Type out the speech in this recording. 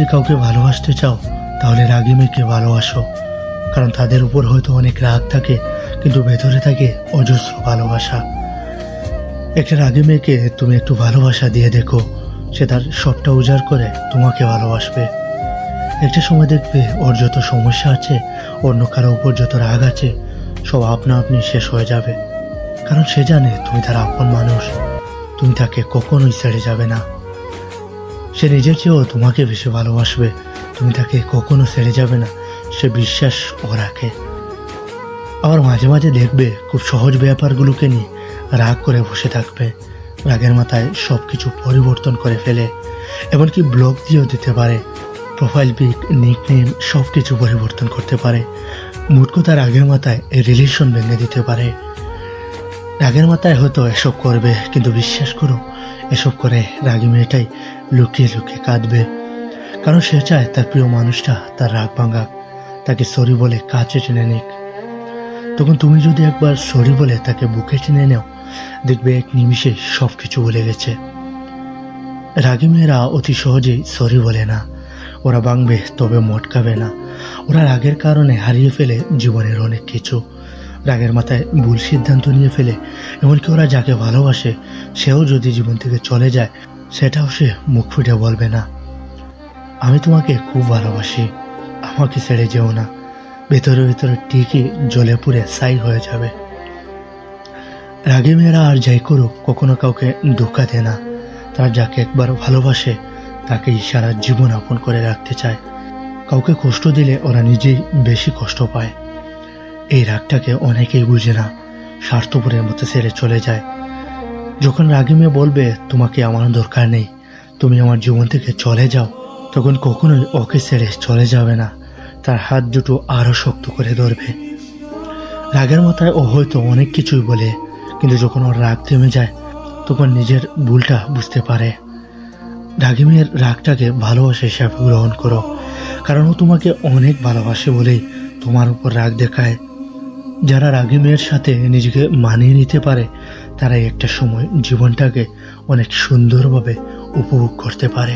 যদি কাউকে ভালোবাসতে চাও তাহলে রাগী মেয়েকে ভালোবাসো, কারণ তাদের উপর হয়তো অনেক রাগ থাকে কিন্তু ভেতরে থাকে অজস্র ভালোবাসা। একটা রাগী মেয়েকে তুমি একটু ভালোবাসা দিয়ে দেখো, সে তার সবটা উজাড় করে তোমাকে ভালোবাসবে। একটা সময় দেখবে ওর যত সমস্যা আছে, অন্য কারো উপর যত রাগ আছে, সব আপনা আপনি শেষ হয়ে যাবে। কারণ সে জানে তুমি তার আপন মানুষ, তুমি তাকে কখনোই ছেড়ে যাবে না। সে নিজের চেয়েও তোমাকে বেশি ভালোবাসবে, তুমি তাকে কখনো ছেড়ে যাবে না, সে বিশ্বাস ও রাখে। আবার মাঝে মাঝে দেখবে খুব সহজ ব্যাপারগুলোকে নিয়ে রাগ করে বসে থাকবে, রাগের মাথায় সব কিছু পরিবর্তন করে ফেলে, এমনকি ব্লগ দিয়েও দিতে পারে, প্রোফাইল পিক, নিকনেম সব কিছু পরিবর্তন করতে পারে। মোট কথা রাগের মাথায় এই রিলেশন ভেঙে দিতে পারে। রাগের মাথায় হয়তো এসব করবে, কিন্তু বিশ্বাস করো এসব করে রাগী মেয়েটাই লুকিয়ে লুকিয়ে কাঁদবে, কারণ সে চায় তার প্রিয় মানুষটা তার রাগ ভাঙাক, তাকে সরি বলে কাছে টেনে নিক। তখন তুমি যদি একবার সরি বলে তাকে বুকে টেনে নাও, দেখবে এক নিমিষে সব কিছু ভুলে গেছে। রাগী মেয়েরা অতি সহজেই সরি বলে না, ওরা ভাঙবে তবে মটকাবে না। ওরা রাগের কারণে হারিয়ে ফেলে জীবনের অনেক কিছু, রাগের মাথায় ভুল সিদ্ধান্ত নিয়ে ফেলে, এমনকি ওরা যাকে ভালোবাসে সেও যদি জীবন থেকে চলে যায় সেটাও সে মুখ ফুটে বলবে না। আমি তোমাকে খুব ভালোবাসি, আমাকে ছেড়ে যেও না, ভেতরে ভেতরে ঠিকই জ্বলে পুড়ে ছাই হয়ে যাবে। রাগী মেয়েরা আর যাই করুক কখনো কাউকে ধোঁকা দেয় না, তারা যাকে একবার ভালোবাসে তাকে সারা জীবন আপন করে রাখতে চায়। কাউকে কষ্ট দিলে ওরা নিজেই বেশি কষ্ট পায়। এই রাগটাকে অনেকেই বুঝে না, স্বার্থপরের মতো ছেড়ে চলে যায়। যখন রাগী মেয়ে বলবে তোমাকে আমার দরকার নেই, তুমি আমার জীবন থেকে চলে যাও, তখন কখনোই ওকে ছেড়ে চলে যাবে না, তার হাত দুটো আরো শক্ত করে ধরবে। রাগের মাথায় ও হয়তো অনেক কিছুই বলে, কিন্তু যখন ওর রাগ থেমে যায় তখন নিজের ভুলটা বুঝতে পারে। রাগী মেয়ের রাগটাকে ভালোবাসা হিসাবে গ্রহণ করো, কারণ ও তোমাকে অনেক ভালোবাসে বলেই তোমার উপর রাগ দেখায়। যারা রাগী মেয়ের সাথে নিজেকে মানিয়ে নিতে পারে তারাই একটা সময় জীবনটাকে অনেক সুন্দরভাবে উপভোগ করতে পারে।